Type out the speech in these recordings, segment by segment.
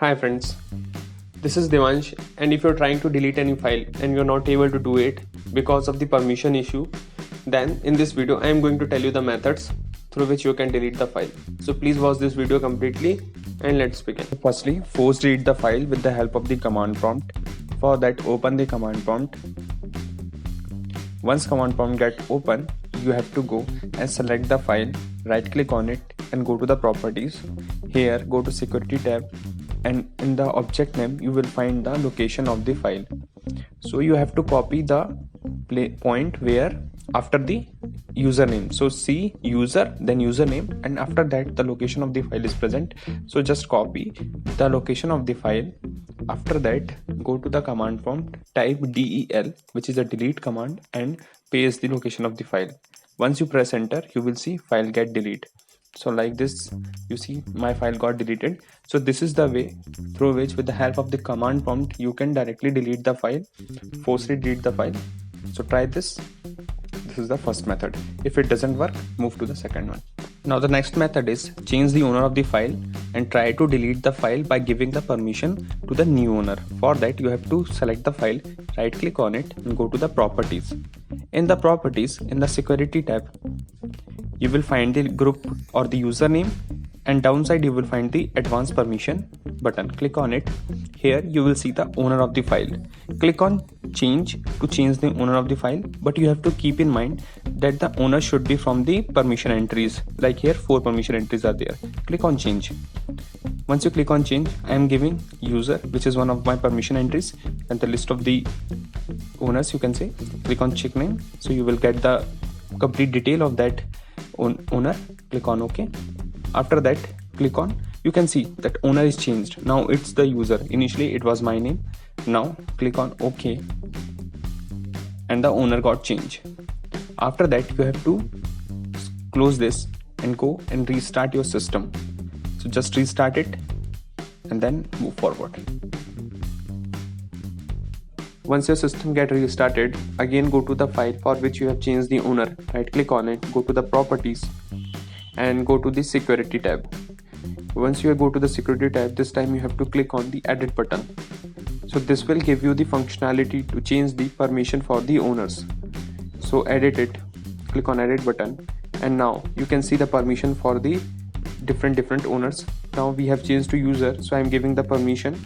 Hi friends, this is Devansh, and if you're trying to delete any file and you're not able to do it because of the permission issue, then in this video I am going to tell you the methods through which you can delete the file. So please watch this video completely and let's begin. Firstly, force delete the file with the help of the command prompt. For that, open the command prompt. Once command prompt get open, you have to go and select the file, right click on it and go to the properties. Here go to security tab, and in the object name you will find the location of the file. So you have to copy the point where after the username, so C user then username, and after that the location of the file is present. So just copy the location of the file. After that, go to the command prompt, type del, which is a delete command, and paste the location of the file. Once you press enter, you will see file get deleted. So like this, you see my file got deleted. So this is the way through which, with the help of the command prompt, you can directly delete the file, forcefully delete the file. So try this. This is the first method. If it doesn't work, move to the second one. Now the next method is change the owner of the file and try to delete the file by giving the permission to the new owner. For that, you have to select the file, right click on it and go to the properties. In the properties, in the security tab, you will find the group or the username, and downside you will find the advanced permission button. Click on it. Here you will see the owner of the file. Click on change to change the owner of the file, but you have to keep in mind that the owner should be from the permission entries. Like here 4 permission entries are there. Click on change. Once you click on change, I am giving user, which is one of my permission entries, and the list of the owners you can say. Click on check name, so you will get the complete detail of that owner. Click on OK. After that, click on, you can see that owner is changed. Now it's the user. Initially it was my name. Now click on OK, and the owner got changed. After that, you have to close this and go and restart your system. So just restart it and then move forward. Once your system get restarted, again go to the file for which you have changed the owner. Right click on it, go to the properties and go to the security tab. Once you go to the security tab, this time you have to click on the edit button. So this will give you the functionality to change the permission for the owners. So edit it, click on edit button, and now you can see the permission for the different owners. Now we have changed to user, so I am giving the permission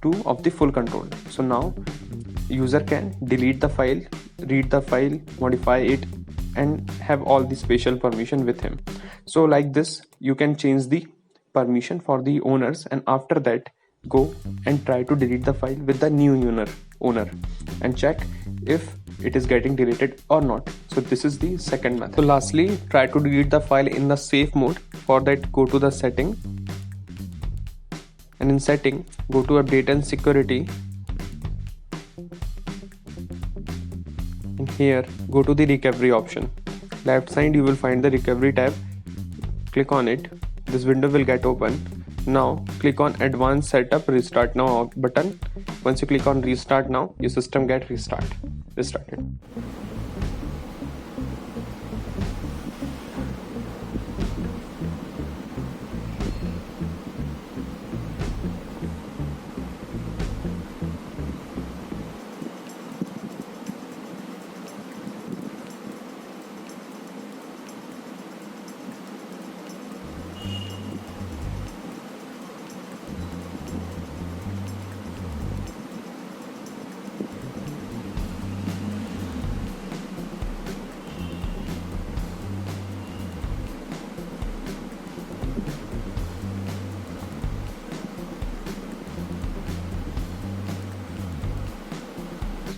to of the full control. So now user can delete the file, read the file, modify it, and have all the special permission with him. So like this, you can change the permission for the owners, and after that go and try to delete the file with the new owner and check if it is getting deleted or not. So this is the second method. So lastly, try to delete the file in the safe mode. For that, go to the setting, and in setting, go to update and security, and here go to the recovery option. Left side you will find the recovery tab. Click on it. This window will get open. Now click on advanced setup restart now button. Once you click on restart now, your system get restarted.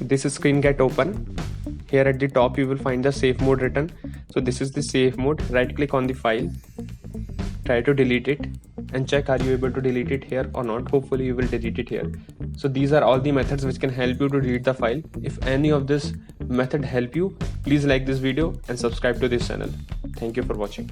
This screen get open. Here at the top you will find the safe mode written. So this is the safe mode. Right click on the file, try to delete it and check are you able to delete it here or not. Hopefully you will delete it here. So these are all the methods which can help you to delete the file. If any of this method help you, please like this video and subscribe to this channel. Thank you for watching.